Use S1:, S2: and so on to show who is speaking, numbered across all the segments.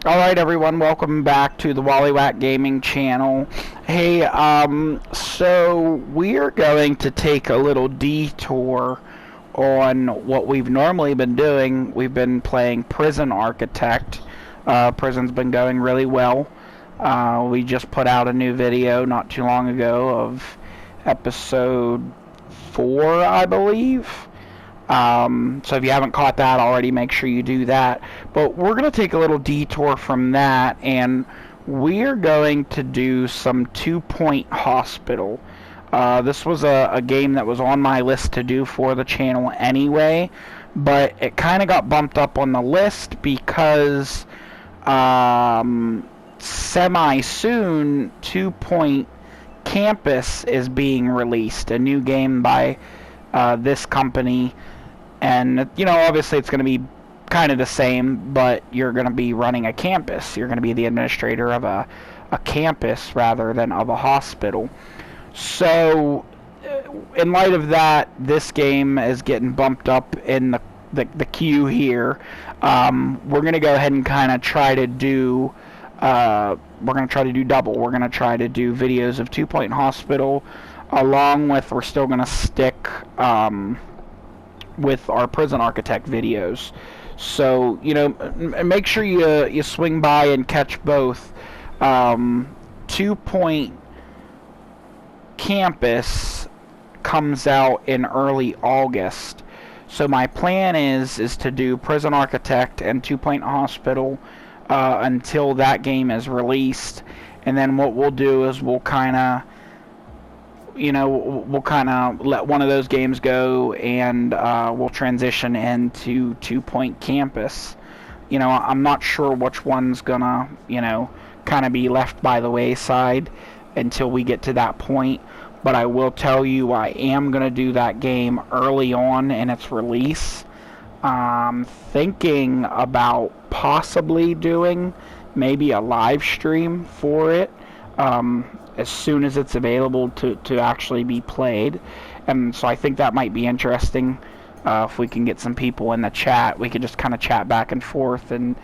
S1: Alright everyone, welcome back to the Wallywhack Gaming channel. Hey, so we're going to take a little detour on what we've normally been doing. We've been playing Prison Architect. Prison's been going really well. We just put out a new video not too long ago of episode 4, I believe. So if you haven't caught that already, make sure you do that. But we're going to take a little detour from that, and we're going to do some 2 Point Hospital. This was a game that was on my list to do for the channel anyway, but it kind of got bumped up on the list because semi-soon 2 Point Campus is being released, a new game by this company. And, you know, obviously it's going to be kind of the same, but you're going to be running a campus. You're going to be the administrator of a campus rather than of a hospital. So, in light of that, this game is getting bumped up in the queue here. We're going to go ahead and kind of try to do, we're going to try to do double. We're going to try to do videos of 2 Point Hospital, along with, we're still going to stick, with our Prison Architect videos. So, you know, make sure you swing by and catch both. 2 Point Campus comes out in early August. So my plan is to do Prison Architect and 2 Point Hospital until that game is released. And then what we'll do is we'll kind of let one of those games go, and we'll transition into 2 Point Campus. You know, I'm not sure which one's gonna, kind of be left by the wayside until we get to that point. But I will tell you, I am gonna do that game early on in its release. Thinking about possibly doing maybe a live stream for it. As soon as it's available to actually be played. And so I think that might be interesting. If we can get some people in the chat, we could just kind of chat back and forth and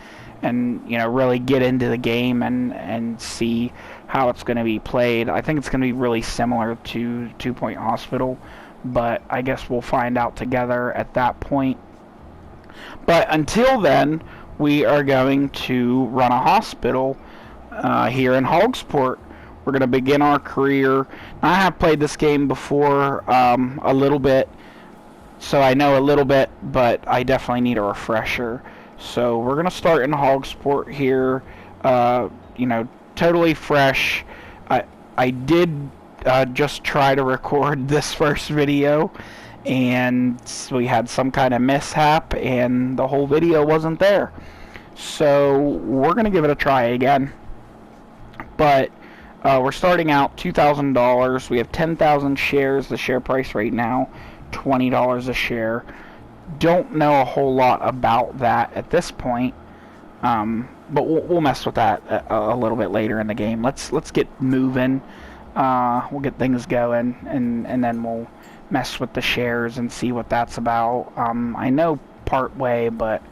S1: really get into the game and see how it's going to be played. I think it's going to be really similar to 2 Point Hospital, but I guess we'll find out together at that point. But until then, we are going to run a hospital here in Hogsport. We're going to begin our career. I have played this game before a little bit, so I know a little bit, but I definitely need a refresher. So we're going to start in Hogsport here, totally fresh. I did just try to record this first video, and we had some kind of mishap, and the whole video wasn't there. So we're going to give it a try again. But we're starting out $2,000. We have 10,000 shares. The share price right now, $20 a share. Don't know a whole lot about that at this point, but we'll mess with that a little bit later in the game. Let's get moving. We'll get things going, and then we'll mess with the shares and see what that's about. I know part way, but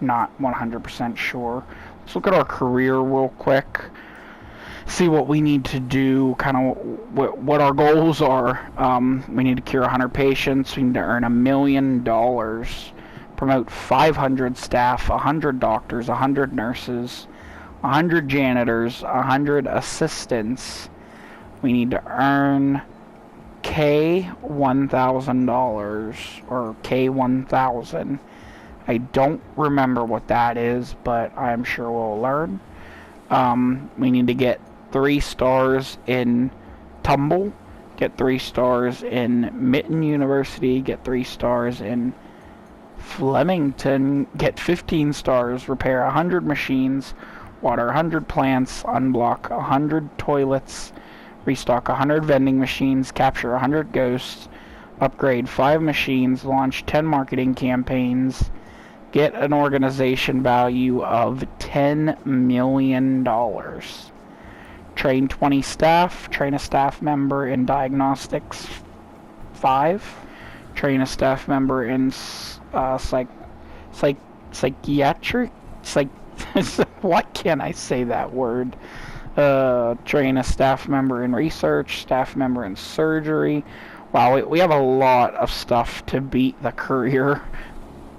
S1: not 100% sure. Let's look at our career real quick. See what we need to do, kind of what our goals are. We need to cure 100 patients. We need to earn $1 million. Promote 500 staff, 100 doctors, 100 nurses, 100 janitors, 100 assistants. We need to earn $1,000 or K1,000. I don't remember what that is, but I'm sure we'll learn. We need to get 3 stars in Tumble, get 3 stars in Mitten University, get 3 stars in Flemington, get 15 stars, repair 100 machines, water 100 plants, unblock 100 toilets, restock 100 vending machines, capture 100 ghosts, upgrade 5 machines, launch 10 marketing campaigns, get an organization value of $10 million. Train 20 staff, train a staff member in diagnostics 5, train a staff member in psychiatric Why can't I say that word? Train a staff member in research, staff member in surgery. Wow, we have a lot of stuff to beat the career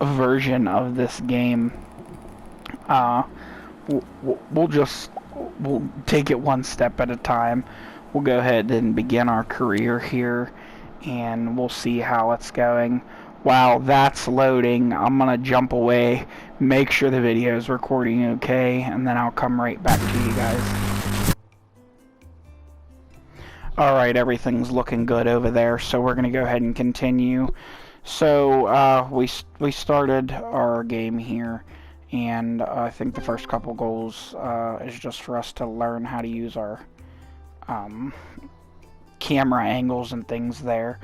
S1: version of this game. We'll take it one step at a time. We'll go ahead and begin our career here, and we'll see how it's going. While that's loading, I'm gonna jump away, make sure the video is recording okay, and then I'll come right back to you guys. Alright, everything's looking good over there, so we're gonna go ahead and continue. So, we started our game here, and I think the first couple goals is just for us to learn how to use our camera angles and things there.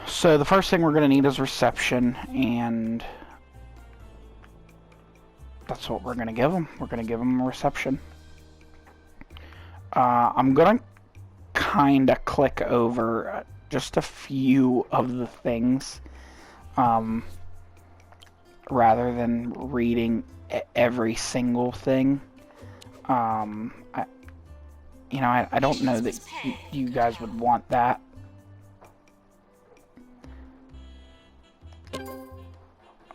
S1: So the first thing we're going to need is reception, and that's what we're going to give them. We're going to give them a reception. I'm going to kind of click over just a few of the things rather than reading every single thing. I don't know that you guys would want that.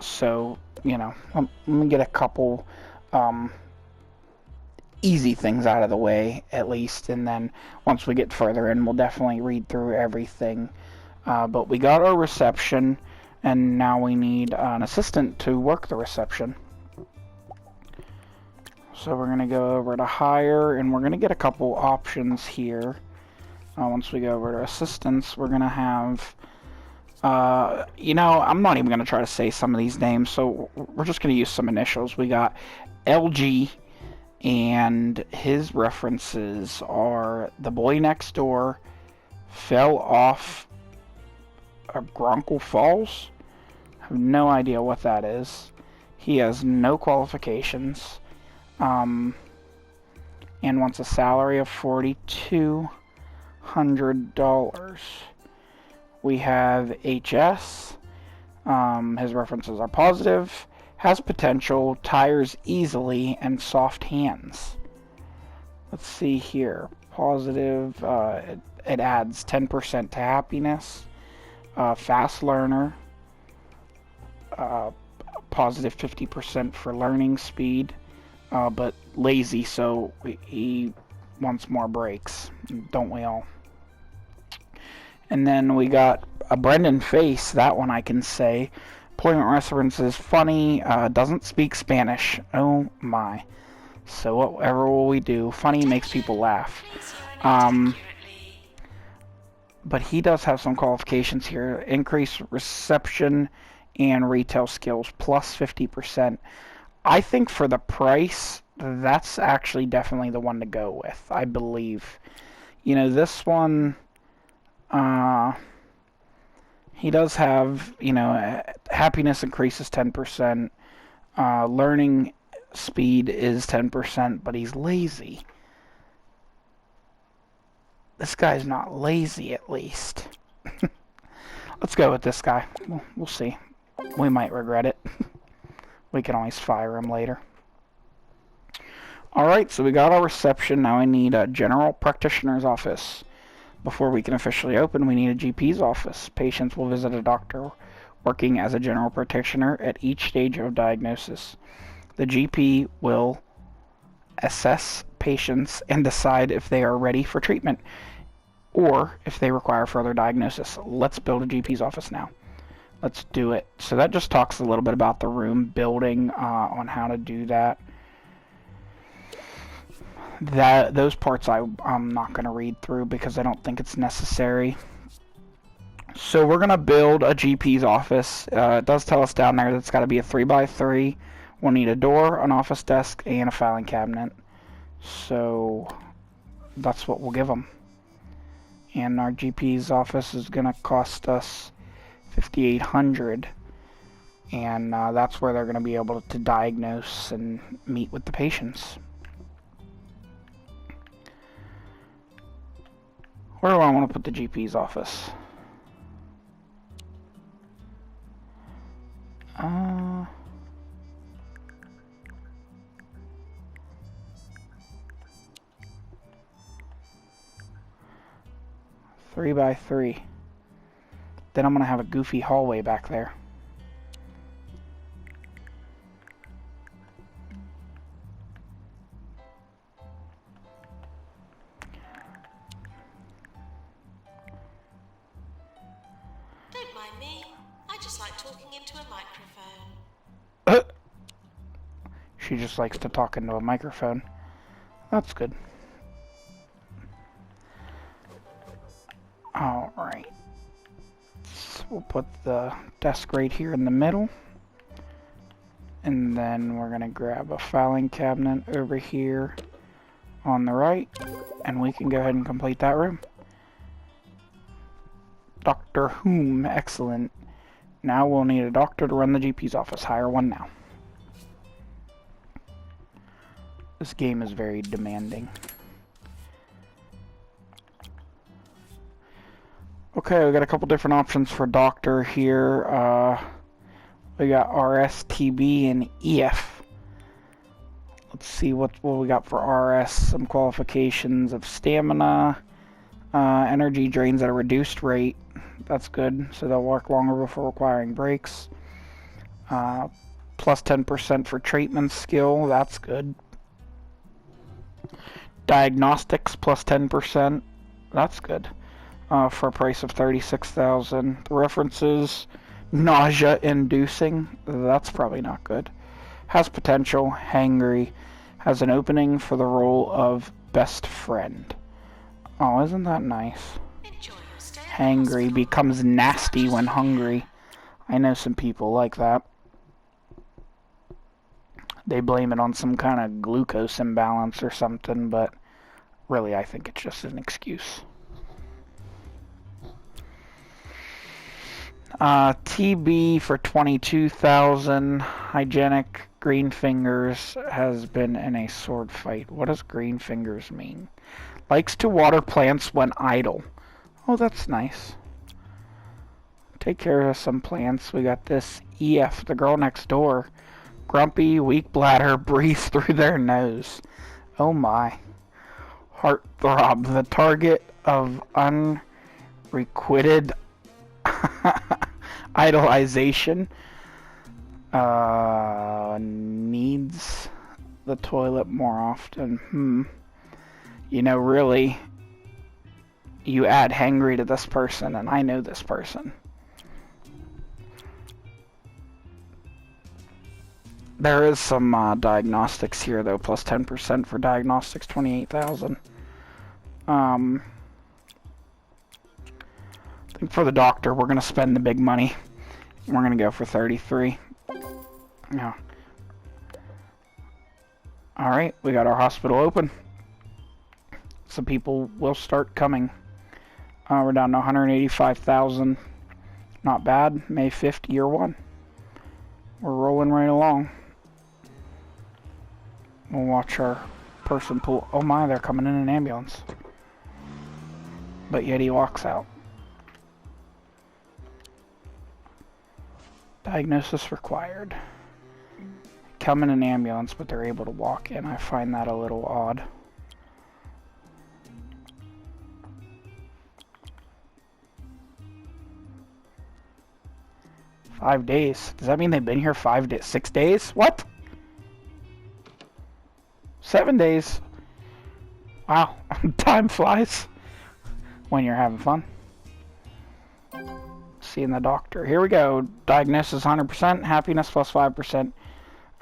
S1: So, let me get a couple easy things out of the way, at least, and then once we get further in, we'll definitely read through everything. But we got our reception, and now we need an assistant to work the reception. So we're going to go over to hire, and we're going to get a couple options here. Once we go over to assistants, we're going to have, I'm not even going to try to say some of these names, so we're just going to use some initials. We got LG, and his references are The Boy Next Door, Fell Off Gronkle Falls. I have no idea what that is. He has no qualifications. And wants a salary of $4,200. We have HS. His references are positive, has potential, tires easily, and soft hands. Let's see here. Positive, it adds 10% to happiness. Fast learner. Positive 50% for learning speed. But lazy, so he wants more breaks, don't we all? And then we got a Brendan Face, that one I can say. Employment references funny, doesn't speak Spanish. Oh my. So whatever will we do? Funny makes people laugh. But he does have some qualifications here. Increase reception and retail skills, plus 50%. I think for the price, that's actually definitely the one to go with, I believe. This one, he does have, happiness increases 10%, learning speed is 10%, but he's lazy. This guy's not lazy, at least. Let's go with this guy. We'll see. We might regret it. We can always fire him later. Alright, so we got our reception. Now I need a general practitioner's office. Before we can officially open, we need a GP's office. Patients will visit a doctor working as a general practitioner at each stage of diagnosis. The GP will assess patients and decide if they are ready for treatment or if they require further diagnosis. Let's build a GP's office now. Let's do it. So that just talks a little bit about the room building, on how to do that. Those parts I'm not going to read through because I don't think it's necessary. So we're going to build a GP's office. It does tell us down there that it's got to be a 3x3. We'll need a door, an office desk, and a filing cabinet. So that's what we'll give them. And our GP's office is going to cost us $5,800, and that's where they're going to be able to diagnose and meet with the patients. Where do I want to put the GP's office? 3x3. Then I'm going to have a goofy hallway back there.
S2: Don't mind me. I just like talking into a microphone.
S1: She just likes to talk into a microphone. That's good. Alright. So we'll put the desk right here in the middle. And then we're going to grab a filing cabinet over here on the right. And we can go ahead and complete that room. Dr. Whom, excellent. Now we'll need a doctor to run the GP's office. Hire one now. This game is very demanding. Okay, we got a couple different options for doctor here. We got RS, TB, and EF. Let's see what we got for RS. Some qualifications of stamina. Energy drains at a reduced rate. That's good, so they'll work longer before requiring breaks. Plus 10% for treatment skill. That's good. Diagnostics plus 10%. That's good. For a price of $36,000. The references, nausea-inducing. That's probably not good. Has potential. Hangry. Has an opening for the role of best friend. Oh, isn't that nice? Hangry becomes nasty when hungry. I know some people like that. They blame it on some kind of glucose imbalance or something, but really I think it's just an excuse. TB for $22,000. Hygienic. Green Fingers has been in a sword fight. What does Green Fingers mean? Likes to water plants when idle. Oh, that's nice. Take care of some plants. We got this EF, the girl next door. Grumpy, weak bladder, breathes through their nose. Oh my. Heartthrob, the target of unrequited idolization. Needs the toilet more often. You know, really, you add hangry to this person, and I know this person. There is some diagnostics here, though, plus 10% for diagnostics, $28,000. I think for the doctor, we're going to spend the big money. We're going to go for 33. Yeah. Alright, we got our hospital open. So people will start coming. We're down to 185,000. Not bad. May 5th, year 1. We're rolling right along. We'll watch our person pull. Oh my, they're coming in an ambulance. But yet he walks out. Diagnosis required. Come in an ambulance, but they're able to walk in. I find that a little odd. $5 days. Does that mean they've been here 5 days? 6 days? What? 7 days. Wow. Time flies when you're having fun. Seeing the doctor. Here we go. Diagnosis 100%. Happiness plus 5%.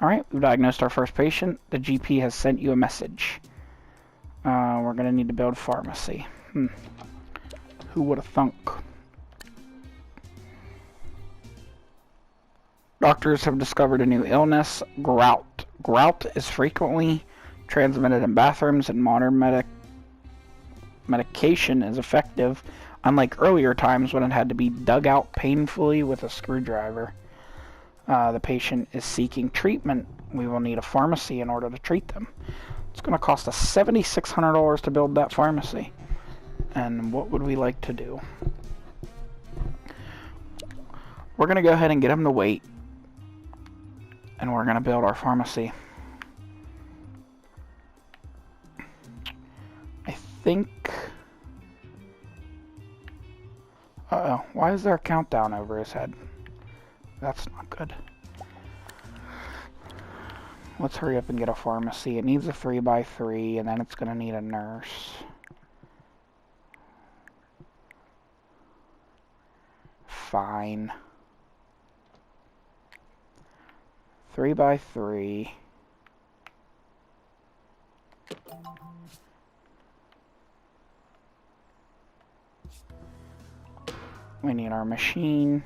S1: Alright, we've diagnosed our first patient. The GP has sent you a message. We're going to need to build pharmacy. Who would have thunk? Doctors have discovered a new illness, gout. Gout is frequently transmitted in bathrooms, and modern medication is effective, unlike earlier times when it had to be dug out painfully with a screwdriver. The patient is seeking treatment. We will need a pharmacy in order to treat them. It's going to cost us $7,600 to build that pharmacy. And what would we like to do? We're going to go ahead and get him to wait. And we're going to build our pharmacy. I think Why is there a countdown over his head? That's not good. Let's hurry up and get a pharmacy. It needs a 3x3, and then it's going to need a nurse. Fine. 3x3. We need our machine.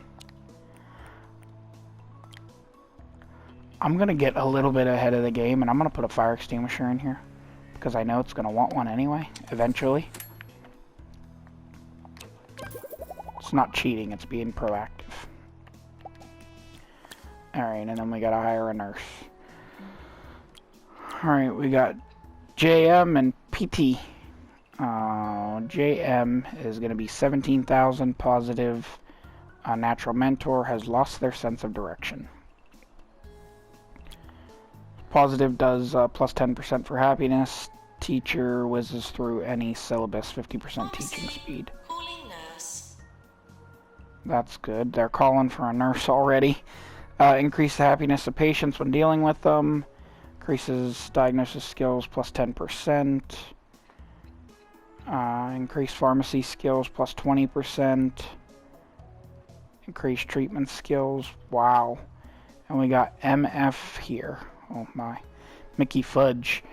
S1: I'm gonna get a little bit ahead of the game, and I'm gonna put a fire extinguisher in here because I know it's gonna want one anyway, eventually. It's not cheating, it's being proactive. Alright, and then we gotta hire a nurse. Alright, we got JM and PT. JM is going to be 17,000 positive. Natural mentor has lost their sense of direction. Positive does plus 10% for happiness. Teacher whizzes through any syllabus, 50% teaching speed.
S2: Calling nurse.
S1: That's good. They're calling for a nurse already. Increase the happiness of patients when dealing with them. Increases diagnosis skills plus 10%. Increase pharmacy skills plus 20%. Increase treatment skills. Wow. And we got MF here. Oh my. Mickey Fudge.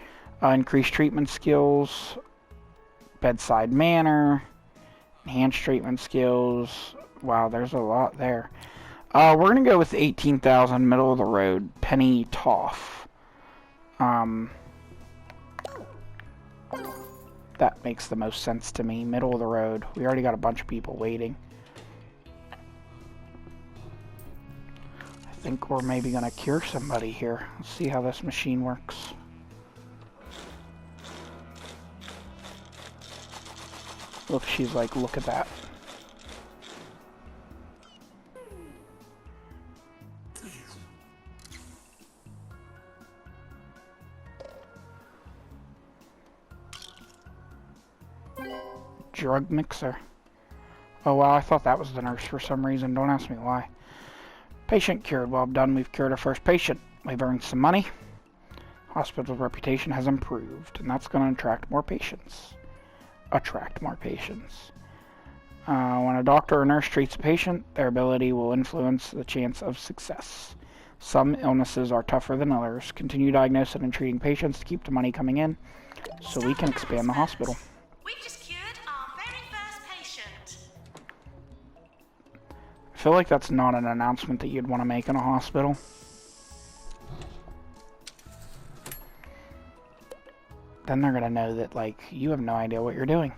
S1: Increase treatment skills. Bedside manner. Enhanced treatment skills. Wow, there's a lot there. We're going to go with 18,000 middle of the road. Penny Toff. That makes the most sense to me. Middle of the road. We already got a bunch of people waiting. I think we're maybe going to cure somebody here. Let's see how this machine works. Look, she's like, look at that. Drug mixer. Oh wow, I thought that was the nurse for some reason. Don't ask me why. Patient cured. Well done, we've cured our first patient. We've earned some money. Hospital's reputation has improved, and that's going to attract more patients. When a doctor or nurse treats a patient, their ability will influence the chance of success. Some illnesses are tougher than others. Continue diagnosing and treating patients to keep the money coming in, so we can expand the hospital.
S2: We've just cured our very first patient.
S1: I feel like that's not an announcement that you'd want to make in a hospital. Then they're going to know that, like, you have no idea what you're doing.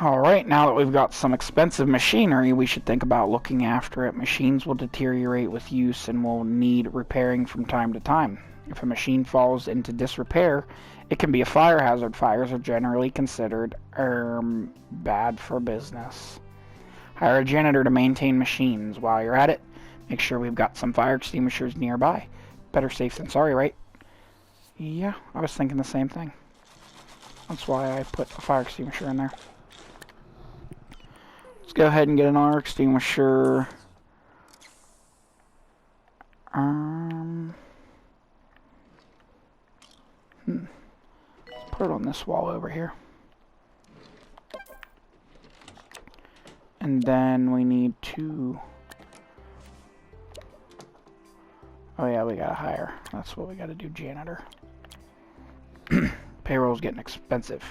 S1: Alright, now that we've got some expensive machinery, we should think about looking after it. Machines will deteriorate with use and will need repairing from time to time. If a machine falls into disrepair, it can be a fire hazard. Fires are generally considered bad for business. Hire a janitor to maintain machines. While you're at it, make sure we've got some fire extinguishers nearby. Better safe than sorry, right? Yeah, I was thinking the same thing. That's why I put a fire extinguisher in there. Let's go ahead and get an fire extinguisher. Let's put it on this wall over here. And then we need to... Oh yeah, we gotta hire. That's what we gotta do, janitor. Payroll's getting expensive.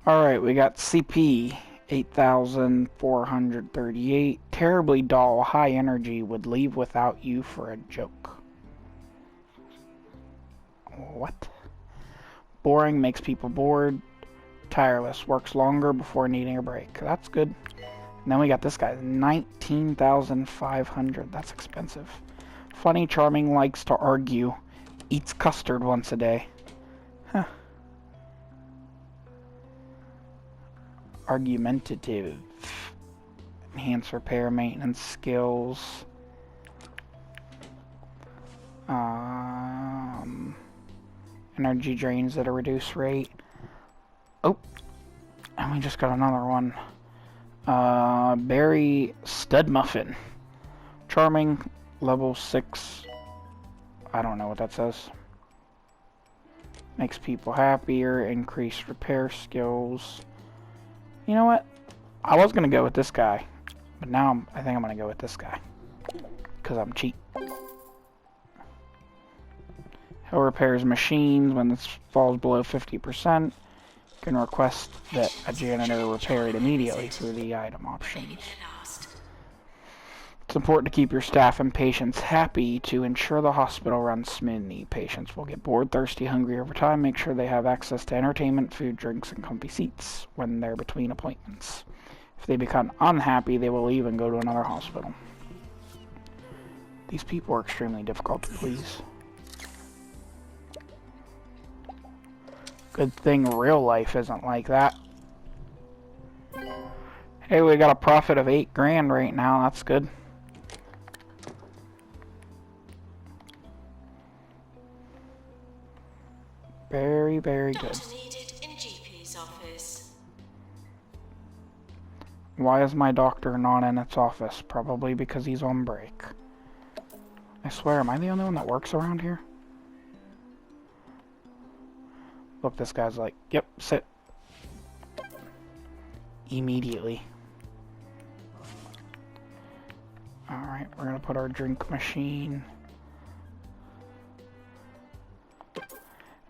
S1: Alright, we got CP. 8,438. Terribly dull, high energy, would leave without you for a joke. What? Boring, makes people bored. Tireless, works longer before needing a break. That's good. And then we got this guy, 19,500. That's expensive. Funny, charming, likes to argue. Eats custard once a day. Huh. Argumentative. Enhance repair maintenance skills. Energy drains at a reduced rate. Oh, and we just got another one. Berry Stud Muffin. Charming, level 6. I don't know what that says. Makes people happier, increased repair skills. You know what? I was going to go with this guy. But now I think I'm going to go with this guy. Because I'm cheap. He'll repairs machines when this falls below 50%. You can request that a janitor repair it immediately through the item options. It's important to keep your staff and patients happy to ensure the hospital runs smoothly. Patients will get bored, thirsty, hungry over time. Make sure they have access to entertainment, food, drinks, and comfy seats when they're between appointments. If they become unhappy, they will leave and go to another hospital. These people are extremely difficult to please. Good thing real life isn't like that. Hey, we got a profit of $8 grand right now. That's good. Very, very good.
S2: Doctor needed in GP's office.
S1: Why is my doctor not in its office? Probably because he's on break. I swear, am I the only one that works around here? Look, this guy's like, yep, sit. Immediately. Alright, we're gonna put our drink machine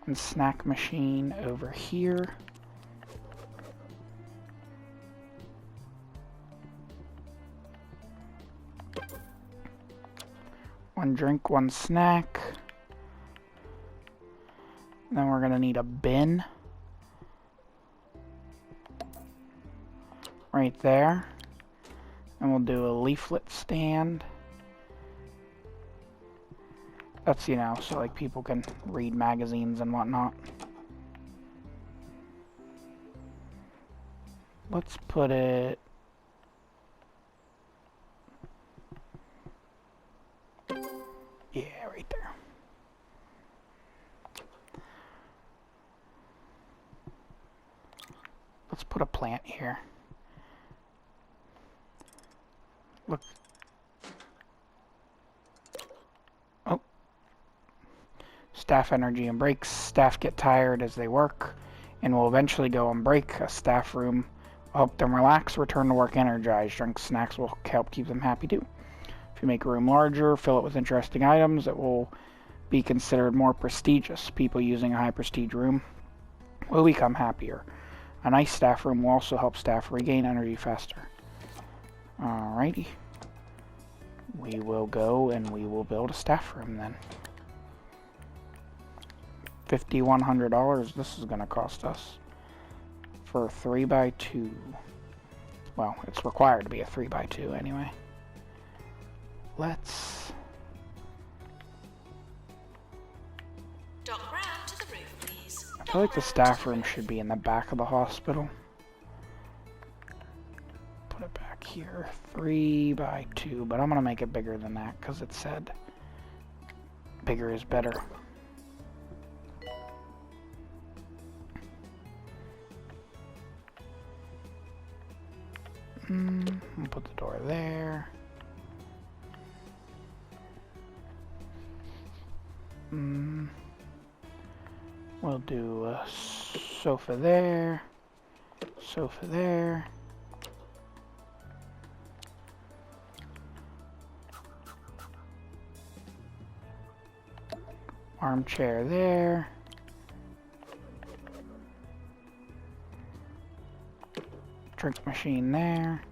S1: and snack machine over here. One drink, one snack. Then we're gonna need a bin. Right there. And we'll do a leaflet stand. That's, you know, so like people can read magazines and whatnot. Let's put it... yeah, right there. Let's put a plant here. Look. Oh. Staff energy and breaks. Staff get tired as they work and will eventually go on break. A staff room will help them relax, return to work energized. Drinks, snacks will help keep them happy too. If you make a room larger, fill it with interesting items, it will be considered more prestigious. People using a high prestige room will become happier. A nice staff room will also help staff regain energy faster. Alrighty. We will go and we will build a staff room then. $5,100 this is going to cost us for a 3x2. Well, it's required to be a 3x2 anyway. Let's...
S2: Doc Brown to the roof, please.
S1: I feel like the staff room should be in the back of the hospital. Put it back here. 3x2, but I'm going to make it bigger than that because it said bigger is better. We'll put the door there. We'll do a sofa there, sofa there. Armchair there. Drink machine there.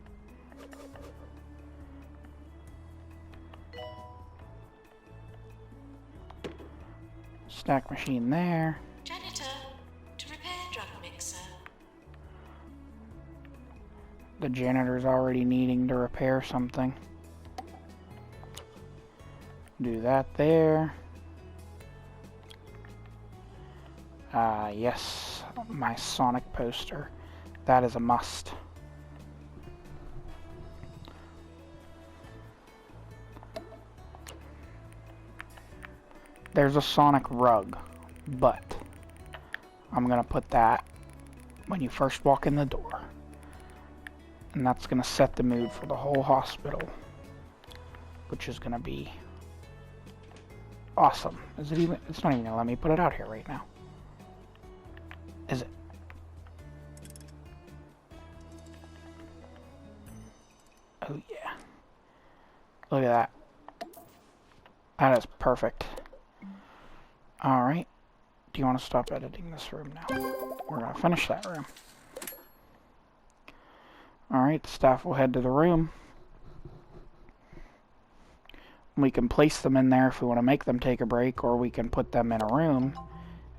S1: Snack machine there.
S2: Janitor to repair drug mixer.
S1: The janitor's already needing to repair something. Do that there. Yes, my Sonic poster. That is a must. There's a Sonic rug, but I'm gonna put that when you first walk in the door. And that's going to set the mood for the whole hospital, which is going to be awesome. Is it even? It's not even going to let me put it out here right now. Is it? Oh yeah. Look at that. That is perfect. Alright. Do you want to stop editing this room now? We're going to finish that room. Alright, the staff will head to the room. We can place them in there if we want to make them take a break, or we can put them in a room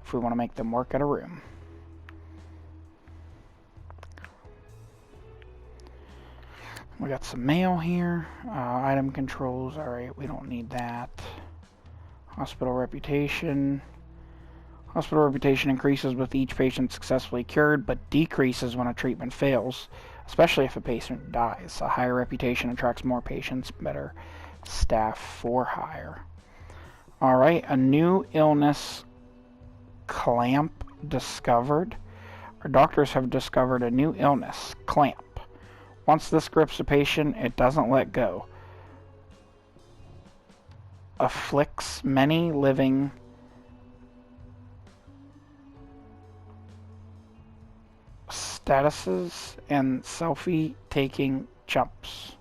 S1: if we want to make them work at a room. We got some mail here. Item controls. Alright, we don't need that. Hospital reputation. Hospital reputation increases with each patient successfully cured, but decreases when a treatment fails, especially if a patient dies. A higher reputation attracts more patients, better staff for hire. Alright, a new illness clamp discovered. Our doctors have discovered a new illness, clamp. Once this grips a patient, it doesn't let go. Afflicts many living statuses and selfie-taking chumps.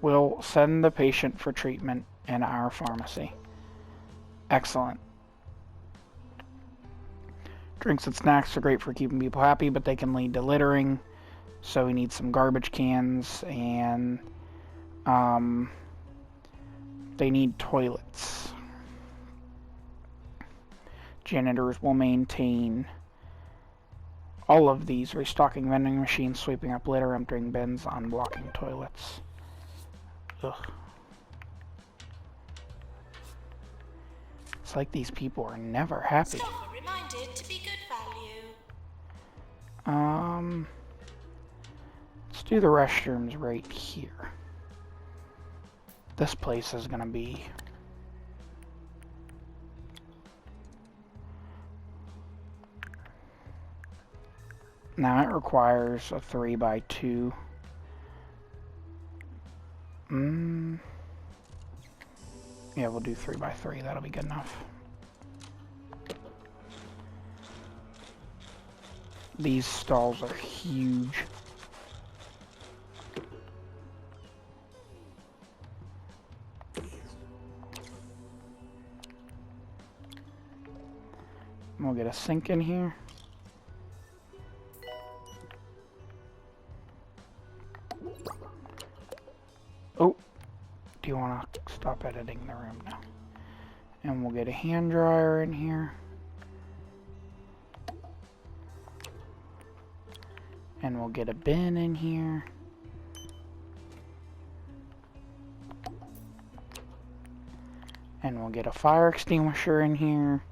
S1: We'll send the patient for treatment in our pharmacy. Excellent. Drinks and snacks are great for keeping people happy, but they can lead to littering. So we need some garbage cans, and they need toilets. Janitors will maintain all of these: restocking vending machines, sweeping up litter, emptying bins, unblocking toilets. Ugh. It's like these people are never happy.
S2: Staff are reminded to be good value.
S1: Let's do the restrooms right here. This place is gonna be now. It requires a 3x2. Yeah, we'll do 3x3. That'll be good enough. These stalls are huge. We'll get a sink in here. Oh, do you want to stop editing the room now? And we'll get a hand dryer in here. And we'll get a bin in here. And we'll get a fire extinguisher in here.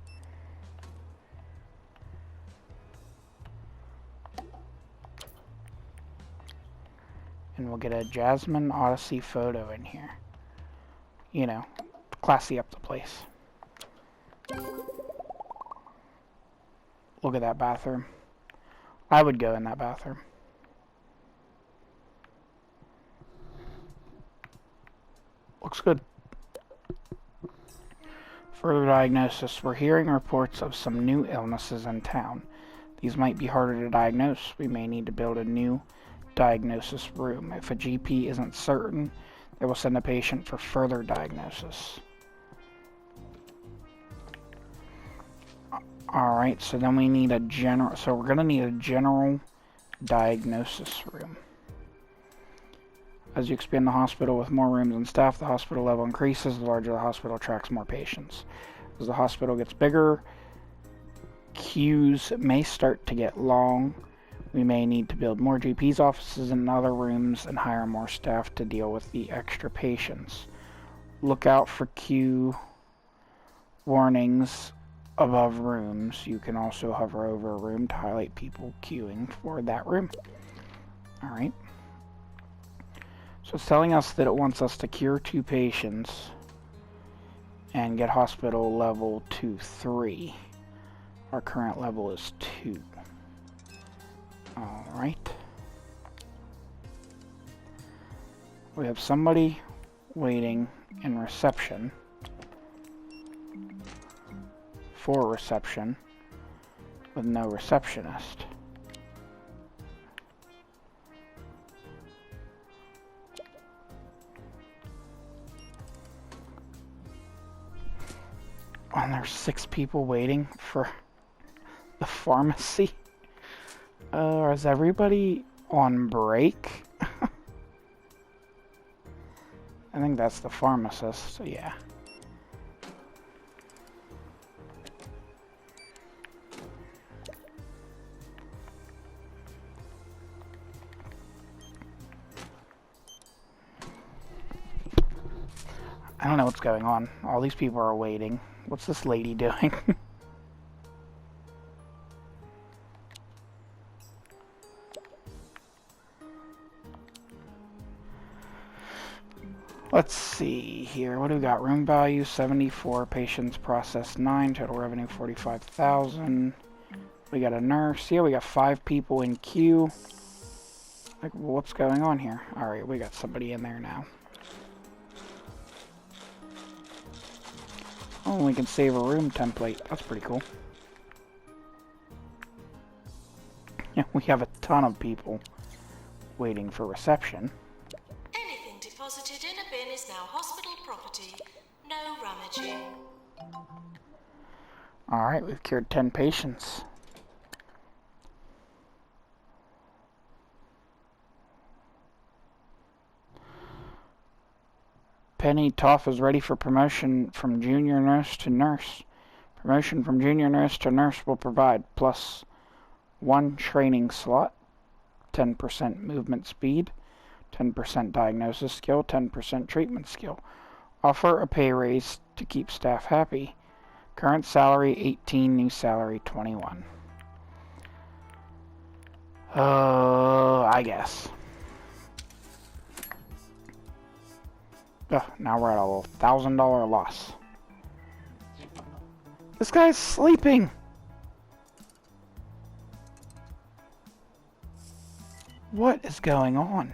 S1: And we'll get a Jasmine Odyssey photo in here. You know, classy up the place. Look at that bathroom. I would go in that bathroom. Looks good. Further diagnosis. We're hearing reports of some new illnesses in town. These might be harder to diagnose. We may need to build a new diagnosis room. If a GP isn't certain, they will send a patient for further diagnosis. Alright, so then we need a general, so we're going to need a general diagnosis room. As you expand the hospital with more rooms and staff, the hospital level increases. The larger the hospital attracts more patients. As the hospital gets bigger, queues may start to get long. We may need to build more GP's offices and other rooms and hire more staff to deal with the extra patients. Look out for queue warnings above rooms. You can also hover over a room to highlight people queuing for that room. Alright. So it's telling us that it wants us to cure 2 patients and get hospital level to 3. Our current level is 2. Alright. We have somebody waiting in reception. For reception. With no receptionist. Oh, and there's 6 people waiting for the pharmacy. Is everybody on break? I think that's the pharmacist, so yeah. I don't know what's going on. All these people are waiting. What's this lady doing? Let's see here. What do we got? Room value 74, patients processed 9, total revenue 45,000. We got a nurse. Yeah, we got 5 people in queue. Like, what's going on here? Alright, we got somebody in there now. Oh, we can save a room template. That's pretty cool. Yeah, we have a ton of people waiting for reception.
S2: Anything deposited in a bin is now hospital property. No rummaging.
S1: Alright, we've cured 10 patients. Penny Toff is ready for promotion from junior nurse to nurse. Promotion from junior nurse to nurse will provide plus 1 training slot, 10% movement speed, 10% diagnosis skill, 10% treatment skill. Offer a pay raise to keep staff happy. Current salary 18, new salary 21. I guess. Now we're at a $1,000 loss. This guy's sleeping! What is going on?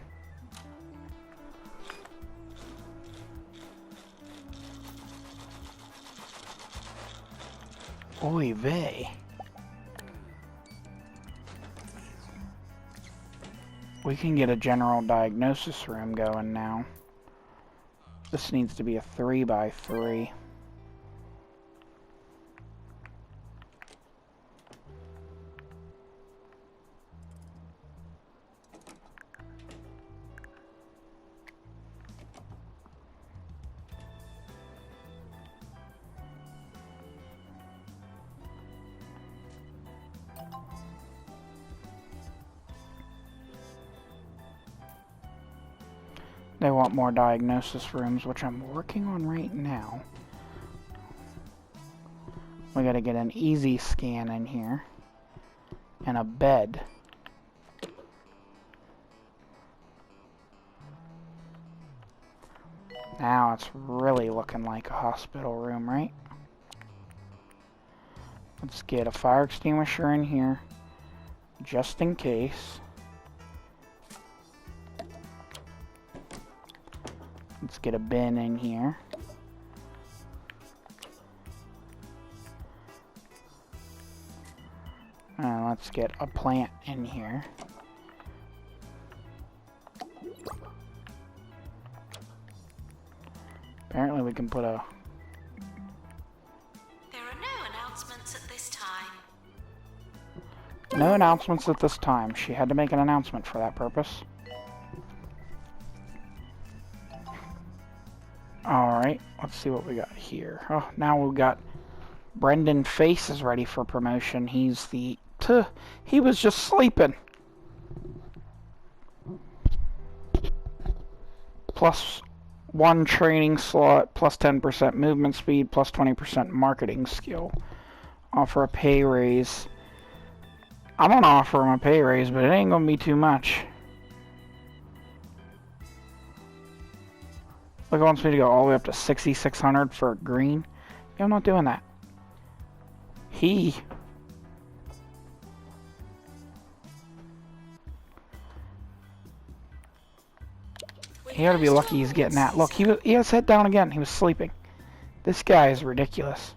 S1: Oy vey. We can get a general diagnosis room going now. This needs to be a 3x3. They want more diagnosis rooms, which I'm working on right now. We gotta get an easy scan in here. And a bed. Now it's really looking like a hospital room, right? Let's get a fire extinguisher in here, just in case. Let's get a bin in here. And let's get a plant in here. Apparently we can put a...
S2: There are no announcements at this time.
S1: No announcements at this time. She had to make an announcement for that purpose. Alright, let's see what we got here. Oh, now we've got Brendan Face is ready for promotion. He's the... he was just sleeping. Plus 1 training slot, plus 10% movement speed, plus 20% marketing skill. Offer a pay raise. I'm gonna offer him a pay raise, but it ain't gonna be too much. Look, it wants me to go all the way up to 6,600 for green. Yeah, I'm not doing that.
S2: We
S1: He ought to be lucky he's getting that. Look, he has his head down again. He was sleeping. This guy is ridiculous.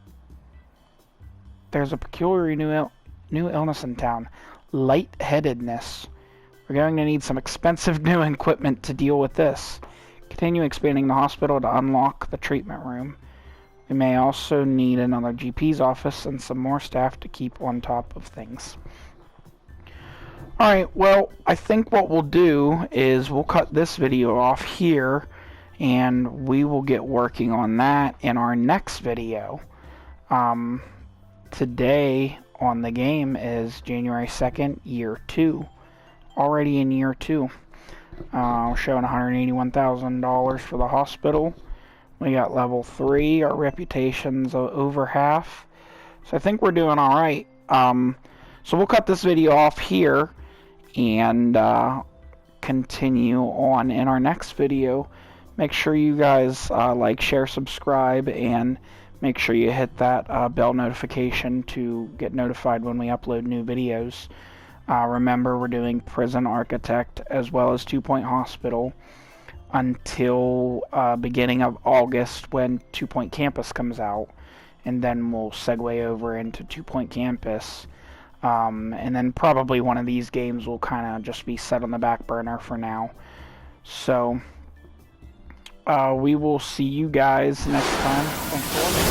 S1: There's a peculiar new illness in town. Lightheadedness. We're going to need some expensive new equipment to deal with this. Continue expanding the hospital to unlock the treatment room. We may also need another GP's office and some more staff to keep on top of things. Alright, well, I think what we'll do is we'll cut this video off here, and we will get working on that in our next video. Today on the game is January 2nd, year 2. Already in year 2. Showing $181,000 for the hospital. We got level 3. Our reputation's over half. So I think we're doing alright. So we'll cut this video off here and continue on in our next video. Make sure you guys like, share, subscribe, and make sure you hit that bell notification to get notified when we upload new videos. Remember, we're doing Prison Architect as well as 2 Point Hospital until beginning of August when 2 Point Campus comes out, and then we'll segue over into 2 Point Campus, and then probably one of these games will kind of just be set on the back burner for now. So we will see you guys next time. Thanks for watching.